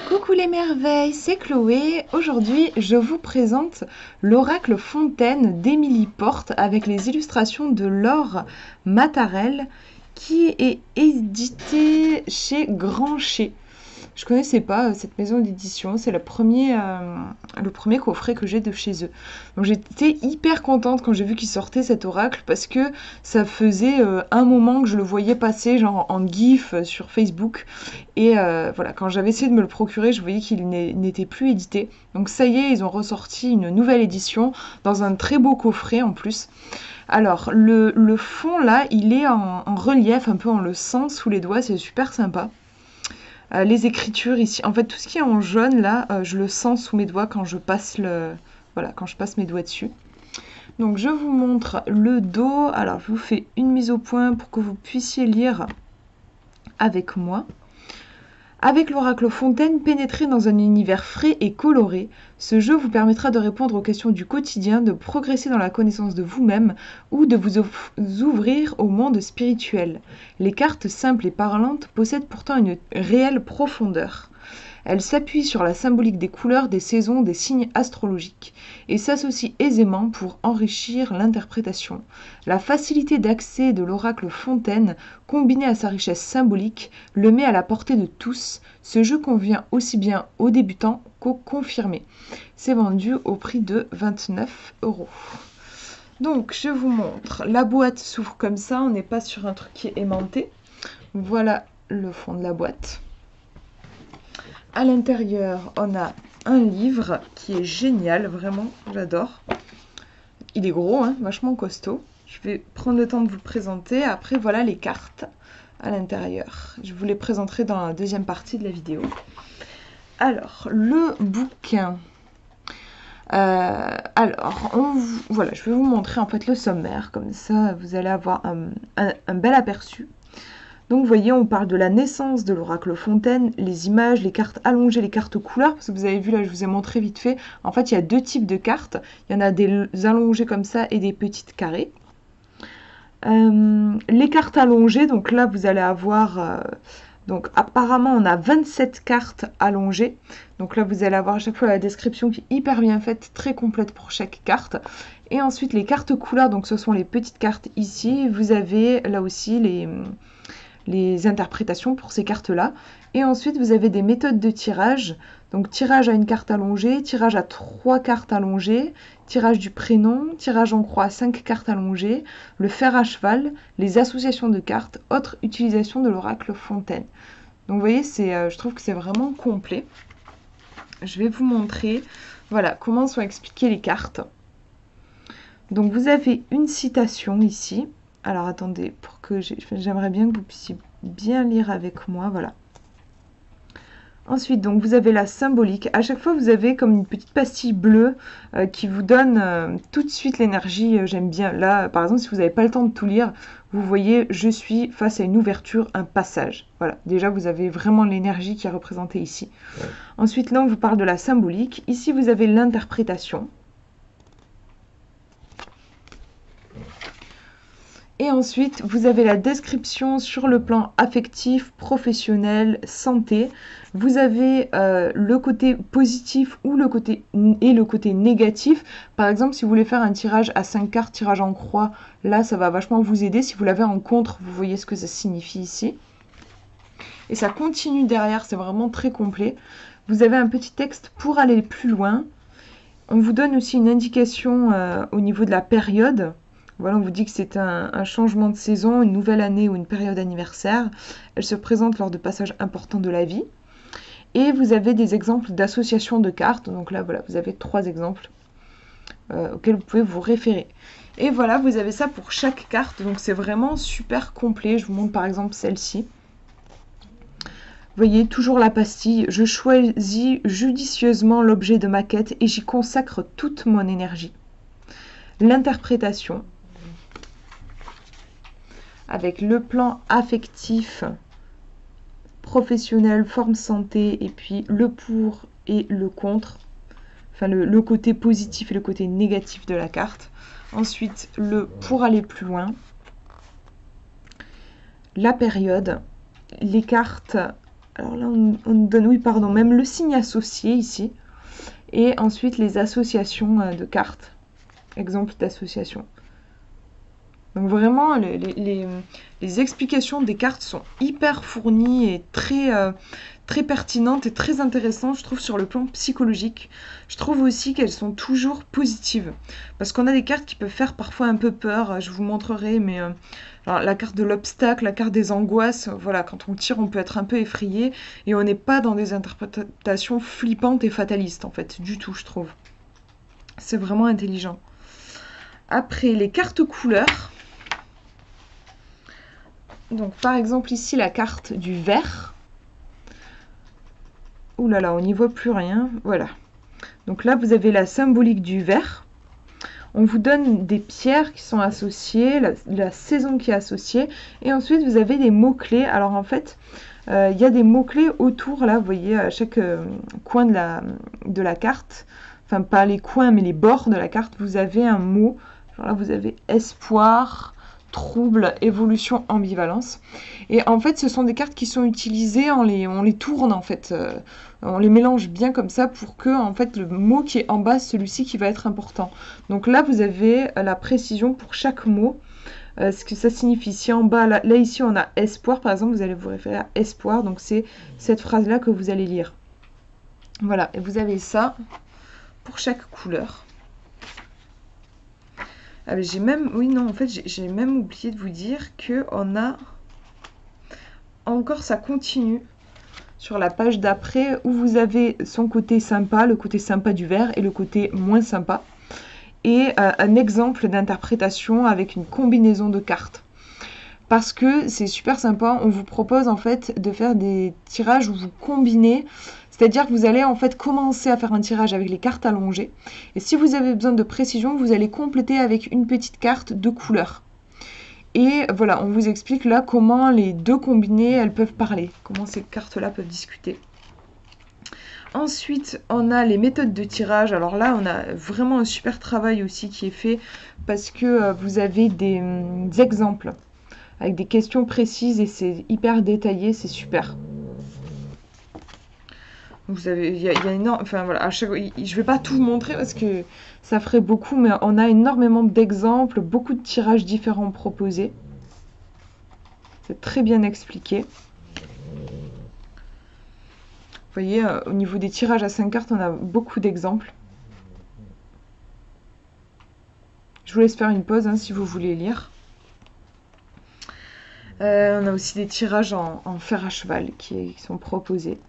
Coucou les merveilles, c'est Chloé. Aujourd'hui, je vous présente l'oracle Fontaine d'Émilie Porte avec les illustrations de Laure Matarel qui est édité chez Grancher. Je connaissais pas cette maison d'édition, c'est le premier coffret que j'ai de chez eux. Donc j'étais hyper contente quand j'ai vu qu'il sortait cet oracle parce que ça faisait un moment que je le voyais passer genre en gif sur Facebook. Et voilà, quand j'avais essayé de me le procurer, je voyais qu'il n'était plus édité. Donc ça y est, ils ont ressorti une nouvelle édition dans un très beau coffret en plus. Alors le fond là, il est en relief, un peu on le sent sous les doigts, c'est super sympa. Les écritures ici, en fait tout ce qui est en jaune là, je le sens sous mes doigts quand je passe quand je passe mes doigts dessus. Donc je vous montre le dos. Alors je vous fais une mise au point pour que vous puissiez lire avec moi. Avec l'oracle Fontaine, pénétrez dans un univers frais et coloré. Ce jeu vous permettra de répondre aux questions du quotidien, de progresser dans la connaissance de vous-même ou de vous ouvrir au monde spirituel. Les cartes simples et parlantes possèdent pourtant une réelle profondeur. Elles s'appuient sur la symbolique des couleurs, des saisons, des signes astrologiques et s'associent aisément pour enrichir l'interprétation. La facilité d'accès de l'oracle Fontaine, combinée à sa richesse symbolique, le met à la portée de tous. Ce jeu convient aussi bien aux débutants qu'aux confirmés. C'est vendu au prix de 29 €. Donc je vous montre, la boîte s'ouvre comme ça, on n'est pas sur un truc qui est aimanté. Voilà le fond de la boîte. À l'intérieur, on a un livre qui est génial, vraiment, j'adore. Il est gros, hein, vachement costaud. Je vais prendre le temps de vous le présenter. Après, voilà les cartes à l'intérieur. Je vous les présenterai dans la deuxième partie de la vidéo. Alors, le bouquin. Voilà, je vais vous montrer en fait le sommaire. Comme ça, vous allez avoir un bel aperçu. Donc vous voyez, on parle de la naissance de l'oracle Fontaine, les images, les cartes allongées, les cartes couleurs, parce que vous avez vu là, je vous ai montré vite fait, en fait il y a deux types de cartes, il y en a des allongées comme ça et des petites carrées. Les cartes allongées, donc là vous allez avoir, donc apparemment on a 27 cartes allongées, donc là vous allez avoir à chaque fois la description qui est hyper bien faite, très complète pour chaque carte. Et ensuite les cartes couleurs, donc ce sont les petites cartes ici, vous avez là aussi les interprétations pour ces cartes-là. Et ensuite, vous avez des méthodes de tirage. Donc, tirage à une carte allongée, tirage à 3 cartes allongées, tirage du prénom, tirage en croix à 5 cartes allongées, le fer à cheval, les associations de cartes, autre utilisation de l'oracle Fontaine. Donc, vous voyez, je trouve que c'est vraiment complet. Je vais vous montrer, voilà, comment sont expliquées les cartes. Donc, vous avez une citation ici. Alors attendez, pour que j'aimerais bien que vous puissiez bien lire avec moi, voilà. Ensuite, donc vous avez la symbolique. À chaque fois, vous avez comme une petite pastille bleue qui vous donne tout de suite l'énergie. J'aime bien. Là, par exemple, si vous n'avez pas le temps de tout lire, vous voyez, je suis face à une ouverture, un passage. Voilà, déjà, vous avez vraiment l'énergie qui est représentée ici. Ouais. Ensuite, là, on vous parle de la symbolique. Ici, vous avez l'interprétation. Et ensuite, vous avez la description sur le plan affectif, professionnel, santé. Vous avez le côté positif ou le côté négatif. Par exemple, si vous voulez faire un tirage à 5 cartes, tirage en croix, là, ça va vachement vous aider. Si vous l'avez en contre, vous voyez ce que ça signifie ici. Et ça continue derrière, c'est vraiment très complet. Vous avez un petit texte pour aller plus loin. On vous donne aussi une indication au niveau de la période. Voilà, on vous dit que c'est un changement de saison, une nouvelle année ou une période anniversaire. Elle se présente lors de passages importants de la vie. Et vous avez des exemples d'associations de cartes. Donc là, voilà, vous avez 3 exemples auxquels vous pouvez vous référer. Et voilà, vous avez ça pour chaque carte. Donc c'est vraiment super complet. Je vous montre par exemple celle-ci. Vous voyez, toujours la pastille. Je choisis judicieusement l'objet de ma quête et j'y consacre toute mon énergie. L'interprétation. Avec le plan affectif, professionnel, forme santé, et puis le pour et le contre, enfin le côté positif et le côté négatif de la carte. Ensuite, le pour aller plus loin, la période, les cartes Alors là, on nous donne, oui, pardon, même le signe associé ici. Et ensuite, les associations de cartes. Exemple d'association. Donc vraiment, les explications des cartes sont hyper fournies et très pertinentes et très intéressantes, je trouve, sur le plan psychologique. Je trouve aussi qu'elles sont toujours positives. Parce qu'on a des cartes qui peuvent faire parfois un peu peur, je vous montrerai, mais alors, la carte de l'obstacle, la carte des angoisses, voilà, quand on tire, on peut être un peu effrayé et on n'est pas dans des interprétations flippantes et fatalistes, en fait, du tout, je trouve. C'est vraiment intelligent. Après, les cartes couleurs. Donc par exemple ici la carte du vert. Ouh là là, on n'y voit plus rien. Voilà. Donc là vous avez la symbolique du vert. On vous donne des pierres qui sont associées, la saison qui est associée. Et ensuite vous avez des mots-clés. Alors en fait, il y a des mots-clés autour, là, vous voyez, à chaque coin de la carte. Enfin pas les coins mais les bords de la carte, vous avez un mot. Genre là vous avez espoir, trouble, évolution, ambivalence. Et en fait, ce sont des cartes qui sont utilisées, on les tourne en fait, on les mélange bien comme ça pour que en fait le mot qui est en bas, celui-ci qui va être important. Donc là, vous avez la précision pour chaque mot, ce que ça signifie. Si en bas, là ici, on a espoir, par exemple, vous allez vous référer à espoir, donc c'est cette phrase-là que vous allez lire. Voilà, et vous avez ça pour chaque couleur. Ah, j'ai même, oui, non, en fait, j'ai même oublié de vous dire que on a encore, ça continue sur la page d'après où vous avez son côté sympa, le côté sympa du vert et le côté moins sympa. Et un exemple d'interprétation avec une combinaison de cartes. Parce que c'est super sympa, on vous propose en fait de faire des tirages où vous combinez. C'est-à-dire que vous allez en fait commencer à faire un tirage avec les cartes allongées. Et si vous avez besoin de précision, vous allez compléter avec une petite carte de couleur. Et voilà, on vous explique là comment les deux combinées, elles peuvent parler. Comment ces cartes-là peuvent discuter. Ensuite, on a les méthodes de tirage. Alors là, on a vraiment un super travail aussi qui est fait parce que vous avez des exemples avec des questions précises et c'est hyper détaillé, c'est super. Vous avez, il y a énorme, enfin voilà, à chaque, je vais pas tout vous montrer parce que ça ferait beaucoup, mais on a énormément d'exemples, beaucoup de tirages différents proposés. C'est très bien expliqué. Vous voyez, au niveau des tirages à 5 cartes, on a beaucoup d'exemples. Je vous laisse faire une pause hein, si vous voulez lire. On a aussi des tirages en fer à cheval qui sont proposés.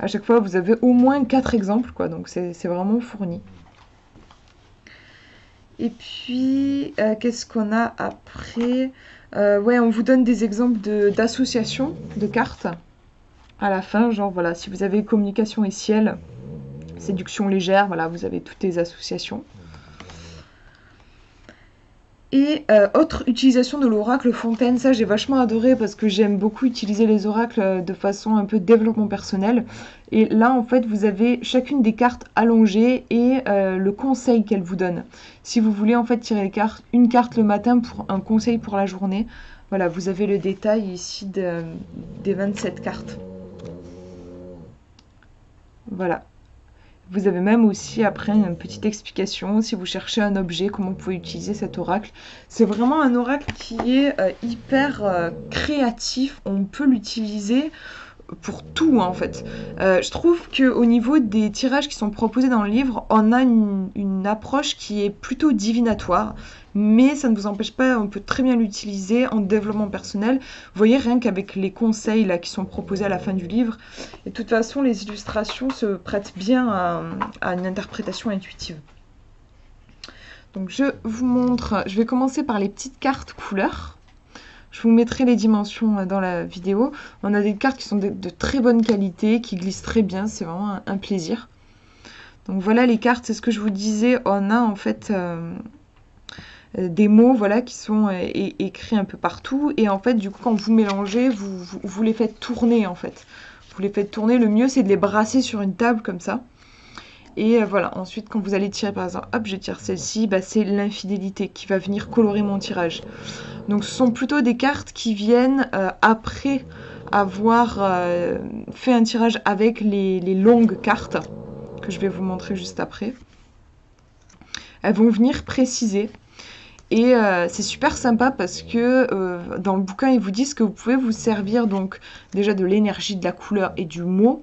À chaque fois, vous avez au moins 4 exemples, quoi, donc c'est vraiment fourni. Et puis, qu'est-ce qu'on a après? Ouais, on vous donne des exemples d'associations de cartes à la fin, genre voilà, si vous avez communication et ciel, séduction légère, voilà, vous avez toutes les associations. Et autre utilisation de l'oracle Fontaine, ça j'ai vachement adoré parce que j'aime beaucoup utiliser les oracles de façon un peu développement personnel. Et là en fait vous avez chacune des cartes allongées et le conseil qu'elle vous donne. Si vous voulez en fait tirer une carte le matin pour un conseil pour la journée, voilà, vous avez le détail ici des 27 cartes. Voilà. Vous avez même aussi après une petite explication si vous cherchez un objet, comment vous pouvez utiliser cet oracle. C'est vraiment un oracle qui est hyper créatif, on peut l'utiliser pour tout en fait. Je trouve qu'au niveau des tirages qui sont proposés dans le livre, on a une approche qui est plutôt divinatoire, mais ça ne vous empêche pas, on peut très bien l'utiliser en développement personnel. Vous voyez, rien qu'avec les conseils là, qui sont proposés à la fin du livre. Et de toute façon, les illustrations se prêtent bien à une interprétation intuitive. Donc je vous montre, je vais commencer par les petites cartes couleurs. Je vous mettrai les dimensions dans la vidéo. On a des cartes qui sont de très bonne qualité, qui glissent très bien, c'est vraiment un plaisir. Donc voilà les cartes, c'est ce que je vous disais, on a en fait des mots voilà, qui sont écrits un peu partout. Et en fait, du coup, quand vous mélangez, vous les faites tourner en fait. Vous les faites tourner, le mieux c'est de les brasser sur une table comme ça. Et voilà, ensuite quand vous allez tirer par exemple, hop je tire celle-ci, bah, c'est l'infidélité qui va venir colorer mon tirage. Donc ce sont plutôt des cartes qui viennent après avoir fait un tirage avec les longues cartes, que je vais vous montrer juste après. Elles vont venir préciser. Et c'est super sympa parce que dans le bouquin, ils vous disent que vous pouvez vous servir donc déjà de l'énergie, de la couleur et du mot.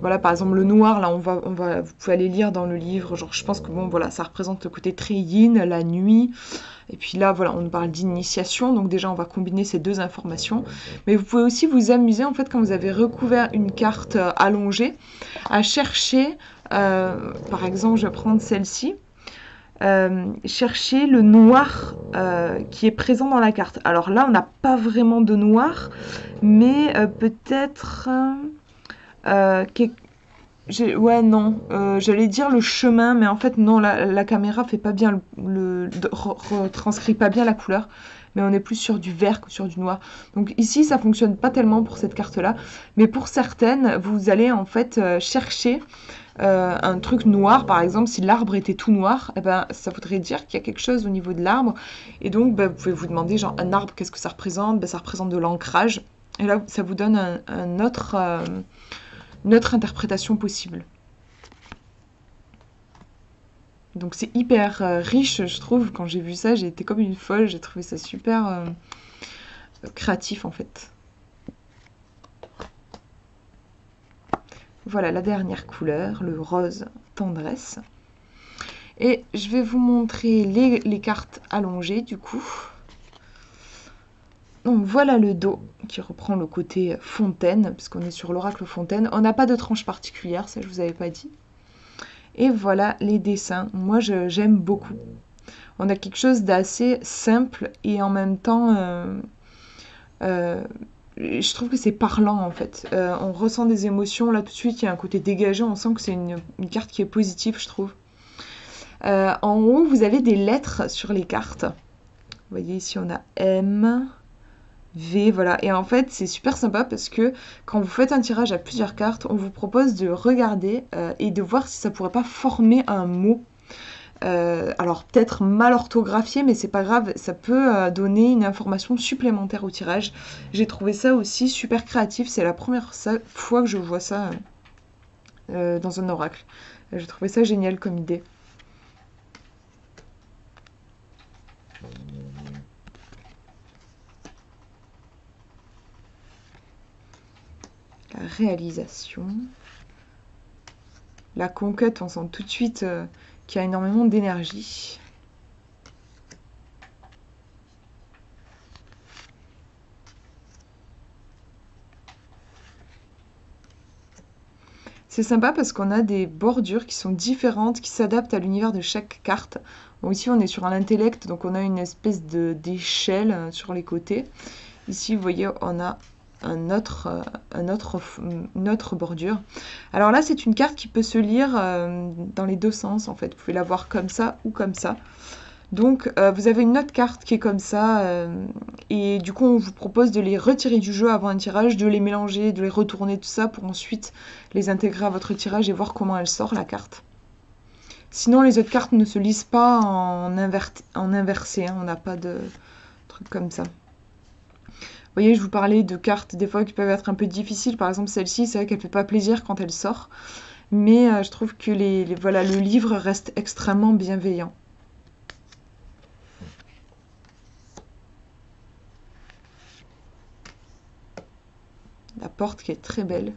Voilà, par exemple, le noir, là, vous pouvez aller lire dans le livre. Genre, je pense que bon, voilà, ça représente le côté très yin, la nuit. Et puis là, voilà, on parle d'initiation. Donc déjà, on va combiner ces deux informations. Mais vous pouvez aussi vous amuser, en fait, quand vous avez recouvert une carte allongée, à chercher, par exemple, je vais prendre celle-ci. Chercher le noir qui est présent dans la carte. Alors là, on n'a pas vraiment de noir, mais peut-être... ouais, non, j'allais dire le chemin, mais en fait, non, la caméra fait pas bien retranscrit pas bien la couleur, mais on est plus sur du vert que sur du noir. Donc ici, ça fonctionne pas tellement pour cette carte-là, mais pour certaines, vous allez en fait chercher un truc noir, par exemple, si l'arbre était tout noir, eh ben, ça voudrait dire qu'il y a quelque chose au niveau de l'arbre, et donc ben, vous pouvez vous demander, genre, un arbre, qu'est-ce que ça représente? Ben, ça représente de l'ancrage, et là, ça vous donne une autre interprétation possible. Donc c'est hyper riche, je trouve. Quand j'ai vu ça, j'ai été comme une folle. J'ai trouvé ça super créatif, en fait. Voilà la dernière couleur, le rose tendresse. Et je vais vous montrer les cartes allongées, du coup. Donc voilà le dos qui reprend le côté fontaine, puisqu'on est sur l'oracle fontaine. On n'a pas de tranche particulière, ça je vous avais pas dit. Et voilà les dessins. Moi j'aime beaucoup. On a quelque chose d'assez simple et en même temps, je trouve que c'est parlant en fait. On ressent des émotions là tout de suite. Il y a un côté dégagé. On sent que c'est une carte qui est positive, je trouve. En haut, vous avez des lettres sur les cartes. Vous voyez ici, on a M, V, voilà. Et en fait, c'est super sympa parce que quand vous faites un tirage à plusieurs cartes, on vous propose de regarder et de voir si ça pourrait pas former un mot. Alors peut-être mal orthographié, mais c'est pas grave, ça peut donner une information supplémentaire au tirage. J'ai trouvé ça aussi super créatif, c'est la première fois que je vois ça dans un oracle. J'ai trouvé ça génial comme idée. La réalisation. La conquête, on sent tout de suite qu'il y a énormément d'énergie. C'est sympa parce qu'on a des bordures qui sont différentes, qui s'adaptent à l'univers de chaque carte. Bon, ici, on est sur l'intellect, donc on a une espèce d'échelle sur les côtés. Ici, vous voyez, on a une autre bordure. Alors là, c'est une carte qui peut se lire dans les deux sens, en fait. Vous pouvez la voir comme ça ou comme ça. Donc, vous avez une autre carte qui est comme ça, et du coup, on vous propose de les retirer du jeu avant un tirage, de les mélanger, de les retourner, tout ça, pour ensuite les intégrer à votre tirage et voir comment elle sort, la carte. Sinon, les autres cartes ne se lisent pas en inversé, hein, on n'a pas de truc comme ça. Vous voyez, je vous parlais de cartes des fois qui peuvent être un peu difficiles. Par exemple, celle-ci, c'est vrai qu'elle fait pas plaisir quand elle sort. Mais je trouve que voilà, le livre reste extrêmement bienveillant. La porte qui est très belle,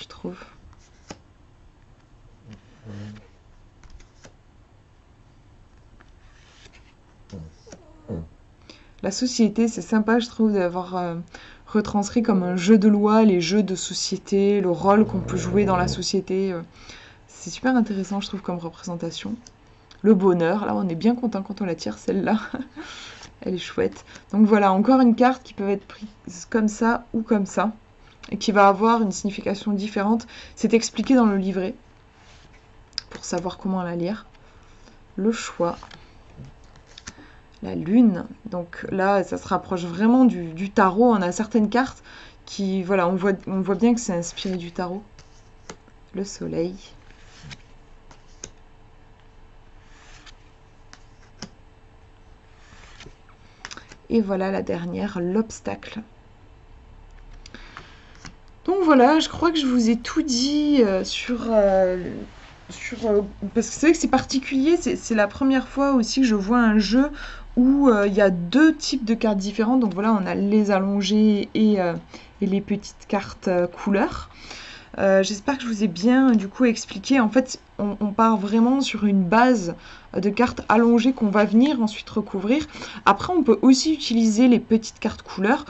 je trouve. La société, c'est sympa, je trouve, d'avoir retranscrit comme un jeu de loi, les jeux de société, le rôle qu'on peut jouer dans la société. C'est super intéressant, je trouve, comme représentation. Le bonheur, là, on est bien content quand on la tire, celle-là. Elle est chouette. Donc voilà, encore une carte qui peut être prise comme ça ou comme ça, et qui va avoir une signification différente. C'est expliqué dans le livret, pour savoir comment la lire. Le choix. La lune, donc là ça se rapproche vraiment du tarot. On a certaines cartes qui, voilà, on voit bien que c'est inspiré du tarot. Le soleil. Et voilà la dernière, l'obstacle. voilà, je crois que je vous ai tout dit parce que c'est vrai que c'est particulier, c'est la première fois aussi que je vois un jeu où il y a deux types de cartes différentes. Donc voilà, on a les allongées et les petites cartes couleurs. J'espère que je vous ai bien du coup expliqué. En fait, on part vraiment sur une base de cartes allongées qu'on va venir ensuite recouvrir. Après, on peut aussi utiliser les petites cartes couleurs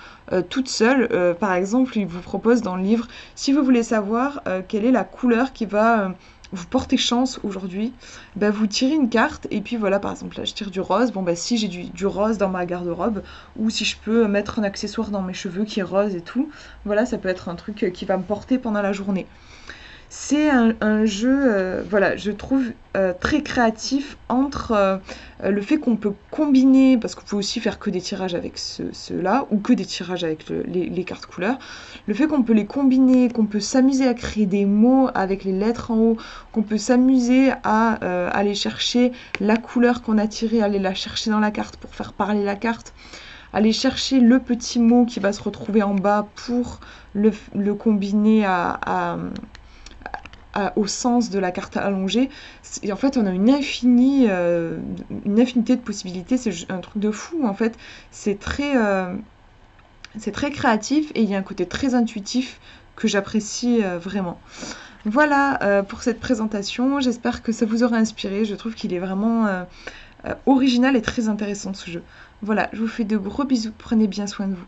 toutes seules. Par exemple, il vous propose dans le livre, si vous voulez savoir quelle est la couleur qui va vous porter chance aujourd'hui, bah, vous tirez une carte et puis voilà, par exemple là je tire du rose. Bon bah si j'ai du rose dans ma garde-robe, ou si je peux mettre un accessoire dans mes cheveux qui est rose et tout, voilà, ça peut être un truc qui va me porter pendant la journée. C'est un jeu, voilà, je trouve très créatif entre le fait qu'on peut combiner, parce qu'on peut aussi faire que des tirages avec ceux-là, ou que des tirages avec les cartes couleurs, le fait qu'on peut les combiner, qu'on peut s'amuser à créer des mots avec les lettres en haut, qu'on peut s'amuser à aller chercher la couleur qu'on a tirée, aller la chercher dans la carte pour faire parler la carte, aller chercher le petit mot qui va se retrouver en bas pour le combiner au sens de la carte allongée. Et en fait, on a une infinité de possibilités. C'est un truc de fou, en fait. C'est très créatif et il y a un côté très intuitif que j'apprécie vraiment. Voilà pour cette présentation. J'espère que ça vous aura inspiré. Je trouve qu'il est vraiment original et très intéressant ce jeu. Voilà, je vous fais de gros bisous. Prenez bien soin de vous.